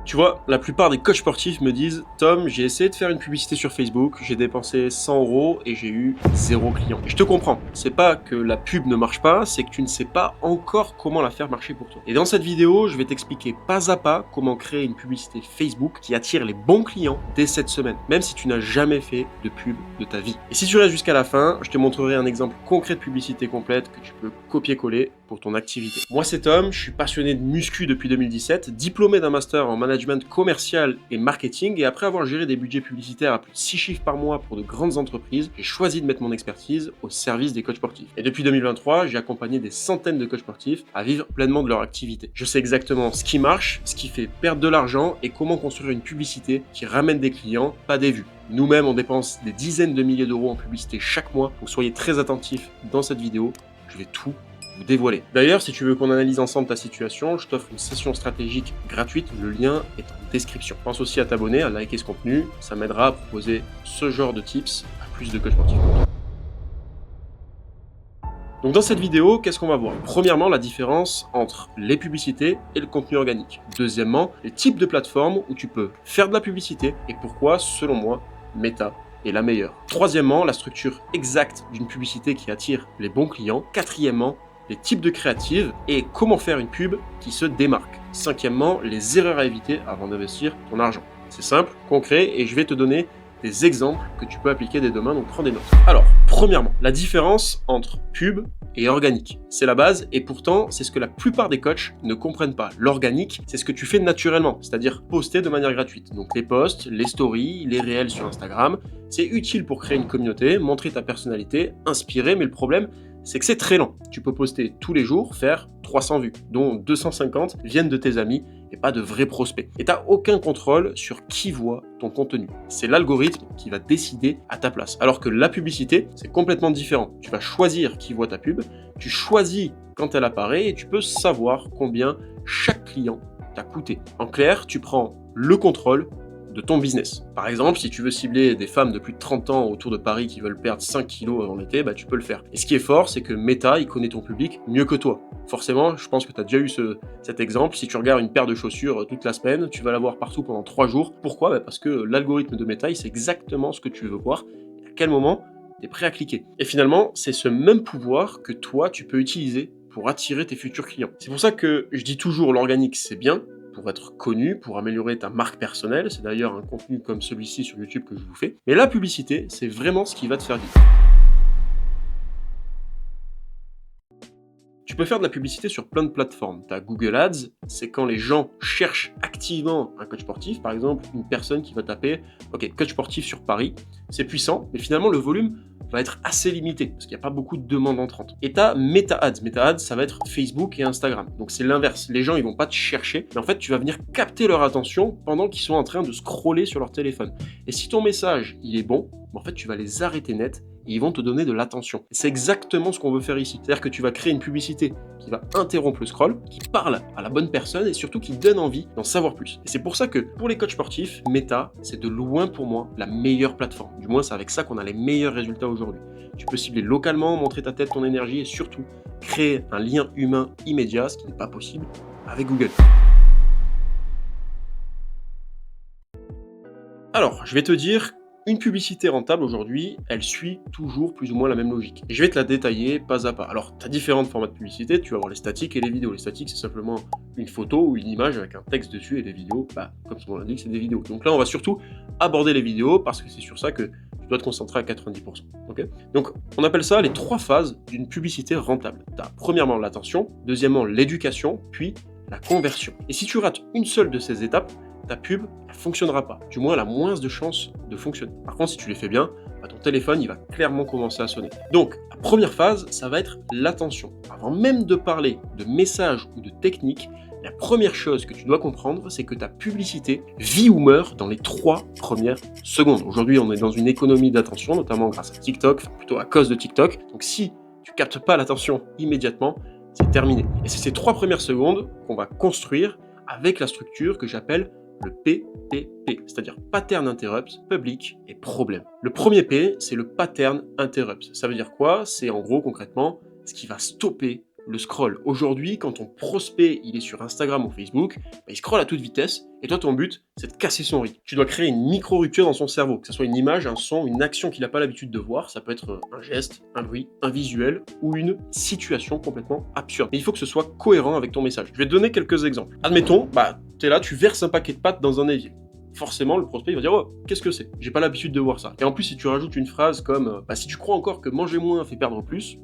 Tu vois, la plupart des coachs sportifs me disent « Tom, j'ai essayé de faire une publicité sur Facebook, j'ai dépensé 100 € et j'ai eu 0 client. » Et je te comprends, c'est pas que la pub ne marche pas, c'est que tu ne sais pas encore comment la faire marcher pour toi. Et dans cette vidéo, je vais t'expliquer pas à pas comment créer une publicité Facebook qui attire les bons clients dès cette semaine, même si tu n'as jamais fait de pub de ta vie. Et si tu restes jusqu'à la fin, je te montrerai un exemple concret de publicité complète que tu peux copier-coller pour ton activité. Moi c'est Tom, je suis passionné de muscu depuis 2017, diplômé d'un master en management commercial et marketing, et après avoir géré des budgets publicitaires à plus de 6 chiffres par mois pour de grandes entreprises, j'ai choisi de mettre mon expertise au service des coachs sportifs. Et depuis 2023, j'ai accompagné des centaines de coachs sportifs à vivre pleinement de leur activité. Je sais exactement ce qui marche, ce qui fait perdre de l'argent et comment construire une publicité qui ramène des clients, pas des vues. Nous-mêmes, on dépense des dizaines de milliers d'euros en publicité chaque mois, donc soyez très attentifs dans cette vidéo, je vais tout vous dévoiler. D'ailleurs, si tu veux qu'on analyse ensemble ta situation, je t'offre une session stratégique gratuite, le lien est en description. Pense aussi à t'abonner, à liker ce contenu, ça m'aidera à proposer ce genre de tips à plus de coachs sportifs. Donc dans cette vidéo, qu'est-ce qu'on va voir? Premièrement, la différence entre les publicités et le contenu organique. Deuxièmement, les types de plateformes où tu peux faire de la publicité et pourquoi, selon moi, Meta est la meilleure. Troisièmement, la structure exacte d'une publicité qui attire les bons clients. Quatrièmement, les types de créatives et comment faire une pub qui se démarque. Cinquièmement, les erreurs à éviter avant d'investir ton argent. C'est simple, concret et je vais te donner des exemples que tu peux appliquer dès demain, donc prends des notes. Alors, premièrement, la différence entre pub et organique. C'est la base et pourtant, c'est ce que la plupart des coachs ne comprennent pas. L'organique, c'est ce que tu fais naturellement, c'est-à-dire poster de manière gratuite. Donc les posts, les stories, les réels sur Instagram, c'est utile pour créer une communauté, montrer ta personnalité, inspirer, mais le problème, c'est que c'est très lent. Tu peux poster tous les jours, faire 300 vues, dont 250 viennent de tes amis et pas de vrais prospects. Et tu n'as aucun contrôle sur qui voit ton contenu. C'est l'algorithme qui va décider à ta place. Alors que la publicité, c'est complètement différent. Tu vas choisir qui voit ta pub, tu choisis quand elle apparaît et tu peux savoir combien chaque client t'a coûté. En clair, tu prends le contrôle de ton business. Par exemple, si tu veux cibler des femmes de plus de 30 ans autour de Paris qui veulent perdre 5 kilos avant l'été, tu peux le faire. Et ce qui est fort, c'est que Meta, il connaît ton public mieux que toi. Forcément, je pense que tu as déjà eu cet exemple. Si tu regardes une paire de chaussures toute la semaine, tu vas la voir partout pendant 3 jours. Pourquoi? Parce que l'algorithme de Meta, il sait exactement ce que tu veux voir et à quel moment tu es prêt à cliquer. Et finalement, c'est ce même pouvoir que toi, tu peux utiliser pour attirer tes futurs clients. C'est pour ça que je dis toujours l'organique, c'est bien, pour être connu, pour améliorer ta marque personnelle. C'est d'ailleurs un contenu comme celui-ci sur YouTube que je vous fais. Mais la publicité, c'est vraiment ce qui va te faire vivre. Tu peux faire de la publicité sur plein de plateformes. Tu as Google Ads, c'est quand les gens cherchent activement un coach sportif. Par exemple, une personne qui va taper « Ok, coach sportif sur Paris ». C'est puissant, mais finalement, le volume va être assez limité parce qu'il n'y a pas beaucoup de demandes entrantes. Et tu as Meta Ads. Meta Ads, ça va être Facebook et Instagram. Donc c'est l'inverse. Les gens, ils vont pas te chercher, mais en fait, tu vas venir capter leur attention pendant qu'ils sont en train de scroller sur leur téléphone. Et si ton message, il est bon, en fait, tu vas les arrêter net et ils vont te donner de l'attention. C'est exactement ce qu'on veut faire ici. C'est-à-dire que tu vas créer une publicité qui va interrompre le scroll, qui parle à la bonne personne et surtout qui donne envie d'en savoir plus. Et c'est pour ça que pour les coachs sportifs, Meta, c'est de loin pour moi la meilleure plateforme. Du moins, c'est avec ça qu'on a les meilleurs résultats aujourd'hui. Tu peux cibler localement, montrer ta tête, ton énergie et surtout créer un lien humain immédiat, ce qui n'est pas possible avec Google. Alors, je vais te dire, une publicité rentable aujourd'hui, elle suit toujours plus ou moins la même logique. Et je vais te la détailler pas à pas. Alors, tu as différents formats de publicité, tu vas avoir les statiques et les vidéos. Les statiques, c'est simplement une photo ou une image avec un texte dessus, et les vidéos, comme son nom l'indique, c'est des vidéos. Donc là, on va surtout aborder les vidéos parce que c'est sur ça que tu dois te concentrer à 90%. Okay, donc, on appelle ça les 3 phases d'une publicité rentable. Tu as premièrement l'attention, deuxièmement l'éducation, puis la conversion. Et si tu rates une seule de ces étapes, ta pub, elle fonctionnera pas. Du moins, elle a moins de chances de fonctionner. Par contre, si tu les fais bien, ton téléphone, il va clairement commencer à sonner. Donc, la première phase, ça va être l'attention. Avant même de parler de messages ou de techniques, la première chose que tu dois comprendre, c'est que ta publicité vit ou meurt dans les 3 premières secondes. Aujourd'hui, on est dans une économie d'attention, notamment grâce à TikTok, enfin plutôt à cause de TikTok. Donc, si tu captes pas l'attention immédiatement, c'est terminé. Et c'est ces 3 premières secondes qu'on va construire avec la structure que j'appelle le PPP, c'est-à-dire Pattern Interrupts, Public et Problème. Le premier P, c'est le Pattern Interrupts. Ça veut dire quoi? C'est en gros, concrètement, ce qui va stopper le scroll. Aujourd'hui, quand ton prospect il est sur Instagram ou Facebook, il scrolle à toute vitesse et toi ton but c'est de casser son rythme. Tu dois créer une micro-rupture dans son cerveau, que ce soit une image, un son, une action qu'il n'a pas l'habitude de voir, ça peut être un geste, un bruit, un visuel ou une situation complètement absurde. Mais il faut que ce soit cohérent avec ton message. Je vais te donner quelques exemples. Admettons, tu es là, tu verses un paquet de pâtes dans un évier. Forcément, le prospect il va dire « Oh, qu'est-ce que c'est? J'ai pas l'habitude de voir ça. » Et en plus, si tu rajoutes une phrase comme « Si tu crois encore que manger moins fait perdre plus »,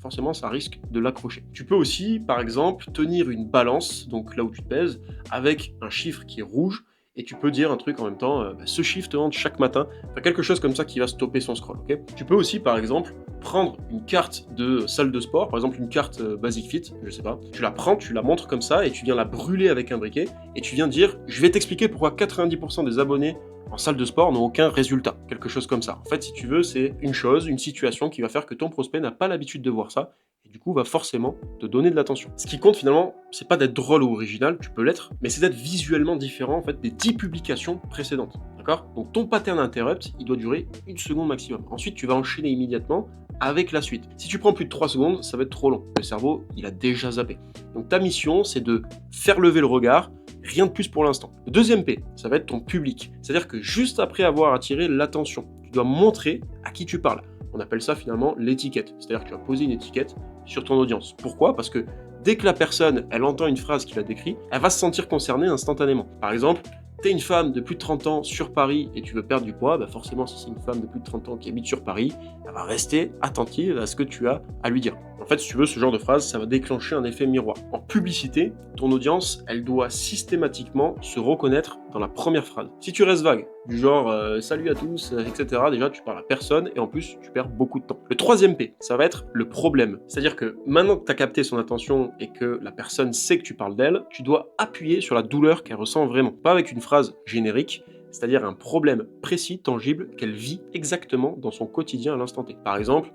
forcément, ça risque de l'accrocher. Tu peux aussi, par exemple, tenir une balance, donc là où tu te pèses, avec un chiffre qui est rouge, et tu peux dire un truc en même temps, ce chiffre te hante chaque matin, enfin quelque chose comme ça qui va stopper son scroll, ok? Tu peux aussi, par exemple, prendre une carte de salle de sport, par exemple une carte Basic Fit, je sais pas, tu la prends, tu la montres comme ça, et tu viens la brûler avec un briquet, et tu viens dire, je vais t'expliquer pourquoi 90% des abonnés en salle de sport n'ont aucun résultat, quelque chose comme ça. En fait, si tu veux, c'est une chose, une situation qui va faire que ton prospect n'a pas l'habitude de voir ça, et du coup va forcément te donner de l'attention. Ce qui compte finalement, c'est pas d'être drôle ou original, tu peux l'être, mais c'est d'être visuellement différent en fait des 10 publications précédentes. D'accord? Donc ton pattern interrupt, il doit durer 1 seconde maximum. Ensuite, tu vas enchaîner immédiatement avec la suite. Si tu prends plus de 3 secondes, ça va être trop long. Le cerveau, il a déjà zappé. Donc ta mission, c'est de faire lever le regard, rien de plus pour l'instant. Le deuxième P, ça va être ton public. C'est-à-dire que juste après avoir attiré l'attention, tu dois montrer à qui tu parles. On appelle ça finalement l'étiquette. C'est-à-dire que tu vas poser une étiquette sur ton audience. Pourquoi? Parce que dès que la personne, elle entend une phrase qui la décrit, elle va se sentir concernée instantanément. Par exemple, t'es une femme de plus de 30 ans sur Paris et tu veux perdre du poids, forcément si c'est une femme de plus de 30 ans qui habite sur Paris, elle va rester attentive à ce que tu as à lui dire. En fait, si tu veux, ce genre de phrase, ça va déclencher un effet miroir. En publicité, ton audience, elle doit systématiquement se reconnaître dans la première phrase. Si tu restes vague, du genre salut à tous, etc., déjà tu parles à personne et en plus tu perds beaucoup de temps. Le troisième P, ça va être le problème. C'est-à-dire que maintenant que tu as capté son attention et que la personne sait que tu parles d'elle, tu dois appuyer sur la douleur qu'elle ressent vraiment. Pas avec une phrase générique, c'est-à-dire un problème précis, tangible, qu'elle vit exactement dans son quotidien à l'instant T. Par exemple,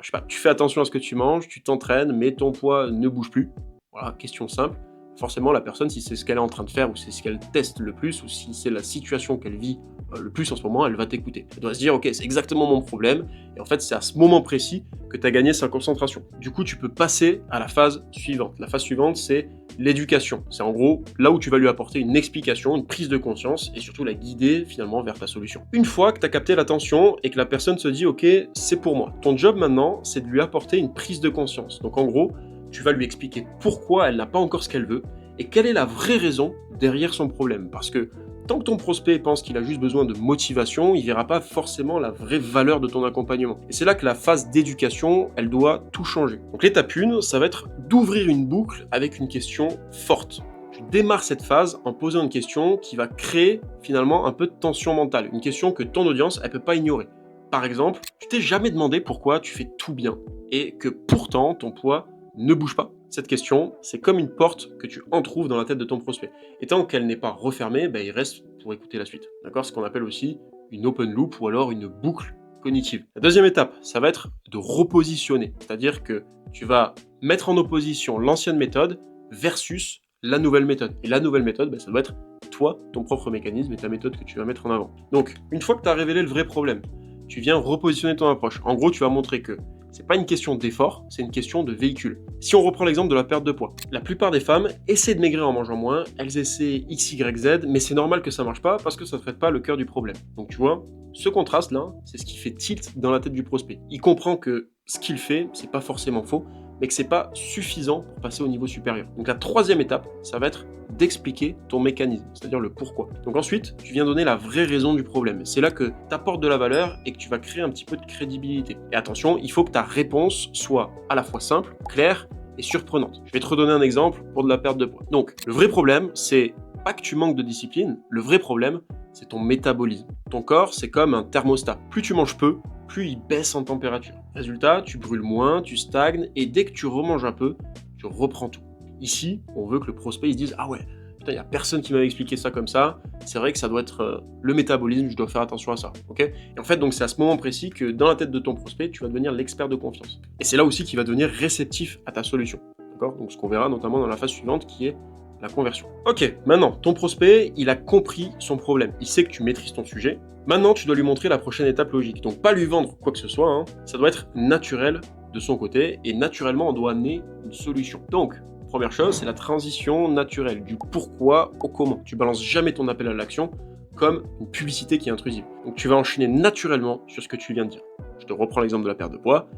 je sais pas, tu fais attention à ce que tu manges, tu t'entraînes, mais ton poids ne bouge plus. Voilà, question simple. Forcément, la personne, si c'est ce qu'elle est en train de faire, ou c'est ce qu'elle teste le plus, ou si c'est la situation qu'elle vit le plus en ce moment, elle va t'écouter. Elle doit se dire, ok, c'est exactement mon problème, et en fait, c'est à ce moment précis que tu as gagné sa concentration. Du coup, tu peux passer à la phase suivante. La phase suivante, c'est l'éducation. C'est en gros là où tu vas lui apporter une explication, une prise de conscience, et surtout la guider finalement vers ta solution. Une fois que tu as capté l'attention et que la personne se dit, ok, c'est pour moi. Ton job maintenant, c'est de lui apporter une prise de conscience. Donc en gros, tu vas lui expliquer pourquoi elle n'a pas encore ce qu'elle veut et quelle est la vraie raison derrière son problème. Parce que tant que ton prospect pense qu'il a juste besoin de motivation, il ne verra pas forcément la vraie valeur de ton accompagnement. Et c'est là que la phase d'éducation, elle doit tout changer. Donc l'étape 1, ça va être d'ouvrir une boucle avec une question forte. Tu démarres cette phase en posant une question qui va créer finalement un peu de tension mentale. Une question que ton audience, elle ne peut pas ignorer. Par exemple, tu t'es jamais demandé pourquoi tu fais tout bien et que pourtant ton poids ne bouge pas. Cette question, c'est comme une porte que tu entrouves dans la tête de ton prospect. Et tant qu'elle n'est pas refermée, il reste pour écouter la suite. D'accord? Ce qu'on appelle aussi une open loop ou alors une boucle cognitive. La deuxième étape, ça va être de repositionner. C'est-à-dire que tu vas mettre en opposition l'ancienne méthode versus la nouvelle méthode. Et la nouvelle méthode, ça doit être toi, ton propre mécanisme et ta méthode que tu vas mettre en avant. Donc, une fois que tu as révélé le vrai problème, tu viens repositionner ton approche. En gros, tu vas montrer que c'est pas une question d'effort, c'est une question de véhicule. Si on reprend l'exemple de la perte de poids, la plupart des femmes essaient de maigrir en mangeant moins, elles essaient X, Y, Z, mais c'est normal que ça marche pas parce que ça ne traite pas le cœur du problème. Donc tu vois, ce contraste-là, c'est ce qui fait tilt dans la tête du prospect. Il comprend que ce qu'il fait, c'est pas forcément faux, mais que c'est pas suffisant pour passer au niveau supérieur. Donc la troisième étape, ça va être d'expliquer ton mécanisme, c'est-à-dire le pourquoi. Donc ensuite, tu viens donner la vraie raison du problème. C'est là que tu apportes de la valeur et que tu vas créer un petit peu de crédibilité. Et attention, il faut que ta réponse soit à la fois simple, claire et surprenante. Je vais te redonner un exemple pour de la perte de poids. Donc, le vrai problème, c'est pas que tu manques de discipline, le vrai problème, c'est ton métabolisme. Ton corps, c'est comme un thermostat. Plus tu manges peu, plus il baisse en température. Résultat, tu brûles moins, tu stagnes, et dès que tu remanges un peu, tu reprends tout. Ici, on veut que le prospect il se dise « Ah ouais, putain, il n'y a personne qui m'avait expliqué ça comme ça, c'est vrai que ça doit être le métabolisme, je dois faire attention à ça. » Okay, et en fait, donc c'est à ce moment précis que dans la tête de ton prospect, tu vas devenir l'expert de confiance. Et c'est là aussi qu'il va devenir réceptif à ta solution. D'accord? Donc ce qu'on verra notamment dans la phase suivante qui est la conversion. Ok, maintenant, ton prospect, il a compris son problème. Il sait que tu maîtrises ton sujet. Maintenant, tu dois lui montrer la prochaine étape logique. Donc, pas lui vendre quoi que ce soit, ça doit être naturel de son côté et naturellement, on doit amener une solution. Donc, première chose, c'est la transition naturelle du pourquoi au comment. Tu balances jamais ton appel à l'action comme une publicité qui est intrusive. Donc, tu vas enchaîner naturellement sur ce que tu viens de dire. Je te reprends l'exemple de la perte de poids.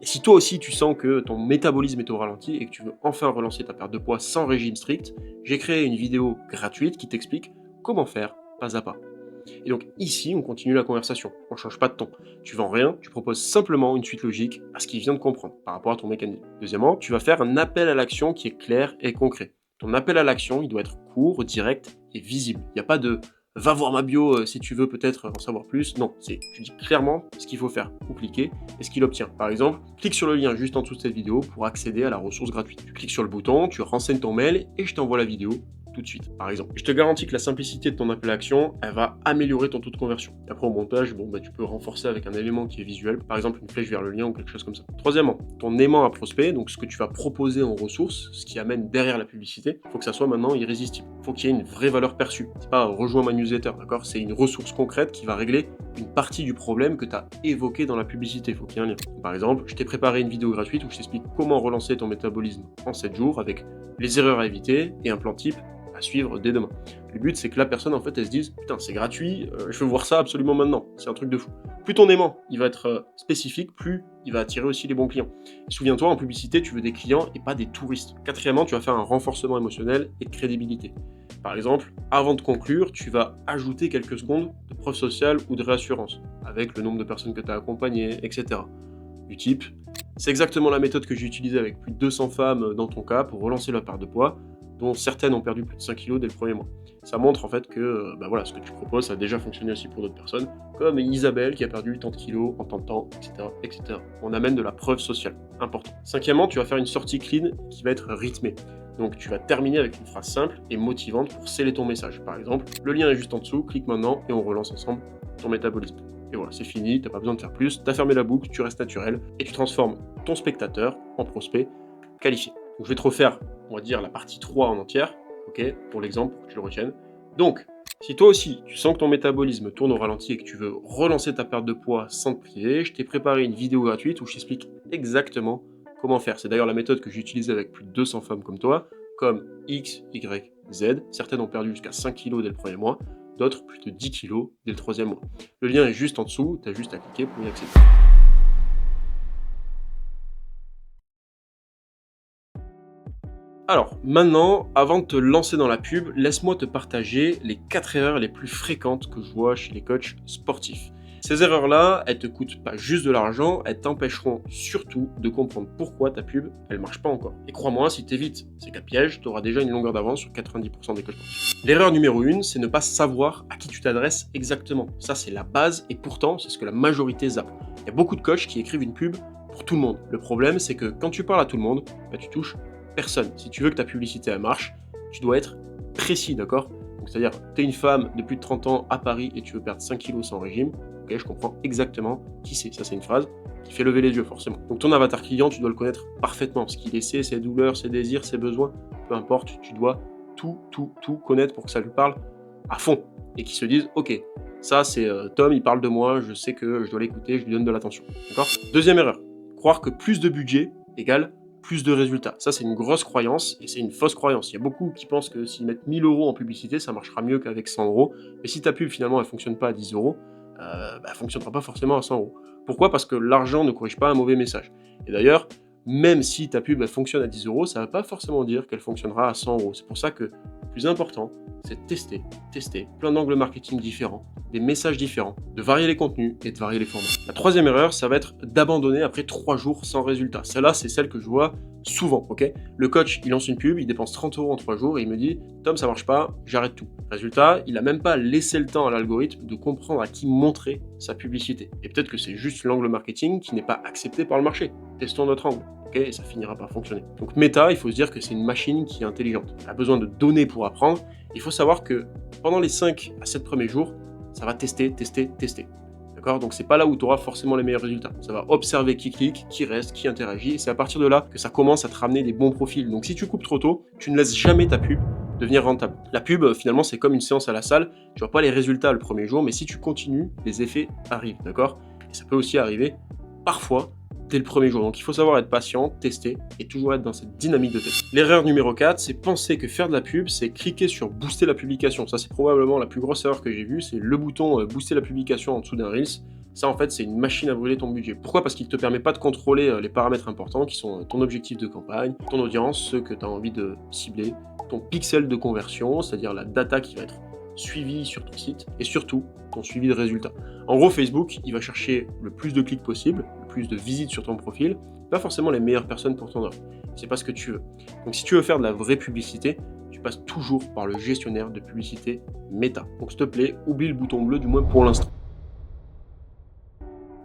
Et si toi aussi tu sens que ton métabolisme est au ralenti et que tu veux enfin relancer ta perte de poids sans régime strict, j'ai créé une vidéo gratuite qui t'explique comment faire pas à pas. Et donc ici, on continue la conversation, on ne change pas de ton. Tu vends rien, tu proposes simplement une suite logique à ce qu'il vient de comprendre par rapport à ton mécanisme. Deuxièmement, tu vas faire un appel à l'action qui est clair et concret. Ton appel à l'action, il doit être court, direct et visible. Il n'y a pas de « va voir ma bio si tu veux peut-être en savoir plus ». Non, tu dis clairement ce qu'il faut faire pour cliquer et ce qu'il obtient. Par exemple, clique sur le lien juste en dessous de cette vidéo pour accéder à la ressource gratuite. Tu cliques sur le bouton, tu renseignes ton mail et je t'envoie la vidéo tout de suite, par exemple. Je te garantis que la simplicité de ton appel à l'action, elle va améliorer ton taux de conversion. Et après, au montage, tu peux renforcer avec un élément qui est visuel, par exemple une flèche vers le lien ou quelque chose comme ça. Troisièmement, ton aimant à prospect, donc ce que tu vas proposer en ressources, ce qui amène derrière la publicité, il faut que ça soit maintenant irrésistible. Il faut qu'il y ait une vraie valeur perçue. C'est pas rejoins ma newsletter, d'accord? C'est une ressource concrète qui va régler une partie du problème que tu as évoqué dans la publicité. Il faut qu'il y ait un lien. Par exemple, je t'ai préparé une vidéo gratuite où je t'explique comment relancer ton métabolisme en 7 jours avec les erreurs à éviter et un plan type à suivre dès demain. Le but, c'est que la personne, en fait, elle se dise « Putain, c'est gratuit, je veux voir ça absolument maintenant. C'est un truc de fou. » Plus ton aimant, il va être spécifique, plus il va attirer aussi les bons clients. Souviens-toi, en publicité, tu veux des clients et pas des touristes. Quatrièmement, tu vas faire un renforcement émotionnel et de crédibilité. Par exemple, avant de conclure, tu vas ajouter quelques secondes de preuve sociale ou de réassurance, avec le nombre de personnes que tu as accompagnées, etc. Du type, c'est exactement la méthode que j'ai utilisée avec plus de 200 femmes dans ton cas pour relancer la perte de poids, dont certaines ont perdu plus de 5 kg dès le premier mois. Ça montre en fait que ce que tu proposes, ça a déjà fonctionné aussi pour d'autres personnes, comme Isabelle qui a perdu tant de kilos en tant de temps, etc., etc. On amène de la preuve sociale, important. Cinquièmement, tu vas faire une sortie clean qui va être rythmée. Donc tu vas terminer avec une phrase simple et motivante pour sceller ton message. Par exemple, le lien est juste en dessous, clique maintenant et on relance ensemble ton métabolisme. Et voilà, c'est fini, t'as pas besoin de faire plus, t'as fermé la boucle, tu restes naturel et tu transformes ton spectateur en prospect qualifié. Donc je vais te refaire, on va dire, la partie 3 en entière, ok, pour l'exemple, pour que tu le retiennes. Donc, si toi aussi, tu sens que ton métabolisme tourne au ralenti et que tu veux relancer ta perte de poids sans te priver, je t'ai préparé une vidéo gratuite où je t'explique exactement comment faire. C'est d'ailleurs la méthode que j'ai utilisée avec plus de 200 femmes comme toi, comme X, Y, Z. Certaines ont perdu jusqu'à 5 kg dès le premier mois, d'autres plus de 10 kg dès le troisième mois. Le lien est juste en dessous, tu as juste à cliquer pour y accéder. Alors, maintenant, avant de te lancer dans la pub, laisse-moi te partager les 4 erreurs les plus fréquentes que je vois chez les coachs sportifs. Ces erreurs-là, elles te coûtent pas juste de l'argent, elles t'empêcheront surtout de comprendre pourquoi ta pub, elle marche pas encore. Et crois-moi, si tu évites ces cas pièges, tu auras déjà une longueur d'avance sur 90% des coachs sportifs. L'erreur numéro 1, c'est ne pas savoir à qui tu t'adresses exactement. Ça, c'est la base et pourtant, c'est ce que la majorité zappe. Il y a beaucoup de coachs qui écrivent une pub pour tout le monde. Le problème, c'est que quand tu parles à tout le monde, tu touches personne. Si tu veux que ta publicité elle marche, tu dois être précis, d'accord? Donc c'est-à-dire, tu es une femme de plus de 30 ans à Paris et tu veux perdre 5 kilos sans régime, ok, je comprends exactement qui c'est. Ça, c'est une phrase qui fait lever les yeux, forcément. Donc ton avatar client, tu dois le connaître parfaitement. Ce qu'il essaie, ses douleurs, ses désirs, ses besoins, peu importe, tu dois tout connaître pour que ça lui parle à fond. Et qu'il se dise, ok, ça c'est Tom, il parle de moi, je sais que je dois l'écouter, je lui donne de l'attention. D'accord? Deuxième erreur, croire que plus de budget égale plus de résultats. Ça, c'est une grosse croyance et c'est une fausse croyance. Il y a beaucoup qui pensent que s'ils mettent 1000 € en publicité, ça marchera mieux qu'avec 100 €. Mais si ta pub, finalement, elle fonctionne pas à 10 €, elle fonctionnera pas forcément à 100 €. Pourquoi? Parce que l'argent ne corrige pas un mauvais message. Et d'ailleurs, même si ta pub elle fonctionne à 10 €, ça ne va pas forcément dire qu'elle fonctionnera à 100 €. C'est pour ça que le plus important, c'est de tester plein d'angles marketing différents, des messages différents, de varier les contenus et de varier les formats. La troisième erreur, ça va être d'abandonner après 3 jours sans résultat. Celle-là, c'est celle que je vois souvent, ok? Le coach, il lance une pub, il dépense 30 € en 3 jours et il me dit « Tom, ça marche pas, j'arrête tout ». Résultat, il n'a même pas laissé le temps à l'algorithme de comprendre à qui montrer sa publicité. Et peut-être que c'est juste l'angle marketing qui n'est pas accepté par le marché. Testons notre angle. Okay, et ça finira par fonctionner. Donc Meta, il faut se dire que c'est une machine qui est intelligente. Elle a besoin de données pour apprendre. Il faut savoir que pendant les 5 à 7 premiers jours, ça va tester. D'accord? Donc c'est pas là où tu auras forcément les meilleurs résultats. Ça va observer qui clique, qui reste, qui interagit, et c'est à partir de là que ça commence à te ramener des bons profils. Donc si tu coupes trop tôt, tu ne laisses jamais ta pub devenir rentable. La pub, finalement, c'est comme une séance à la salle. Tu vois pas les résultats le premier jour, mais si tu continues, les effets arrivent. D'accord? Et ça peut aussi arriver parfois dès le premier jour. Donc il faut savoir être patient, tester et toujours être dans cette dynamique de test. L'erreur numéro 4, c'est penser que faire de la pub, c'est cliquer sur booster la publication. Ça, c'est probablement la plus grosse erreur que j'ai vue, c'est le bouton booster la publication en dessous d'un Reels. Ça, en fait, c'est une machine à brûler ton budget. Pourquoi? Parce qu'il ne te permet pas de contrôler les paramètres importants qui sont ton objectif de campagne, ton audience, ceux que tu as envie de cibler, ton pixel de conversion, c'est-à-dire la data qui va être suivie sur ton site, et surtout, ton suivi de résultats. En gros, Facebook, il va chercher le plus de clics possible, le plus de visites sur ton profil, pas forcément les meilleures personnes pour ton offre. C'est pas ce que tu veux. Donc si tu veux faire de la vraie publicité, tu passes toujours par le gestionnaire de publicité Meta. Donc s'il te plaît, oublie le bouton bleu, du moins pour l'instant.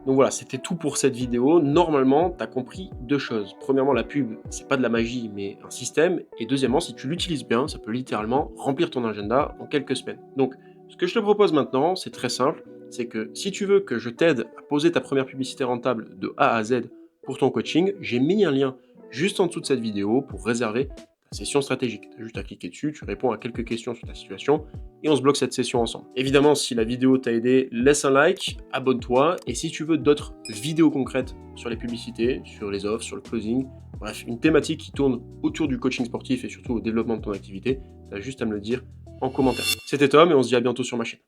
Donc voilà, c'était tout pour cette vidéo. Normalement, tu as compris deux choses. Premièrement, la pub, c'est pas de la magie, mais un système. Et deuxièmement, si tu l'utilises bien, ça peut littéralement remplir ton agenda en quelques semaines. Donc, ce que je te propose maintenant, c'est très simple. C'est que si tu veux que je t'aide à poser ta première publicité rentable de A à Z pour ton coaching, j'ai mis un lien juste en dessous de cette vidéo pour réserver ta session stratégique. Tu as juste à cliquer dessus, tu réponds à quelques questions sur ta situation et on se bloque cette session ensemble. Évidemment, si la vidéo t'a aidé, laisse un like, abonne-toi et si tu veux d'autres vidéos concrètes sur les publicités, sur les offres, sur le closing, bref, une thématique qui tourne autour du coaching sportif et surtout au développement de ton activité, tu as juste à me le dire en commentaire. C'était Tom et on se dit à bientôt sur ma chaîne.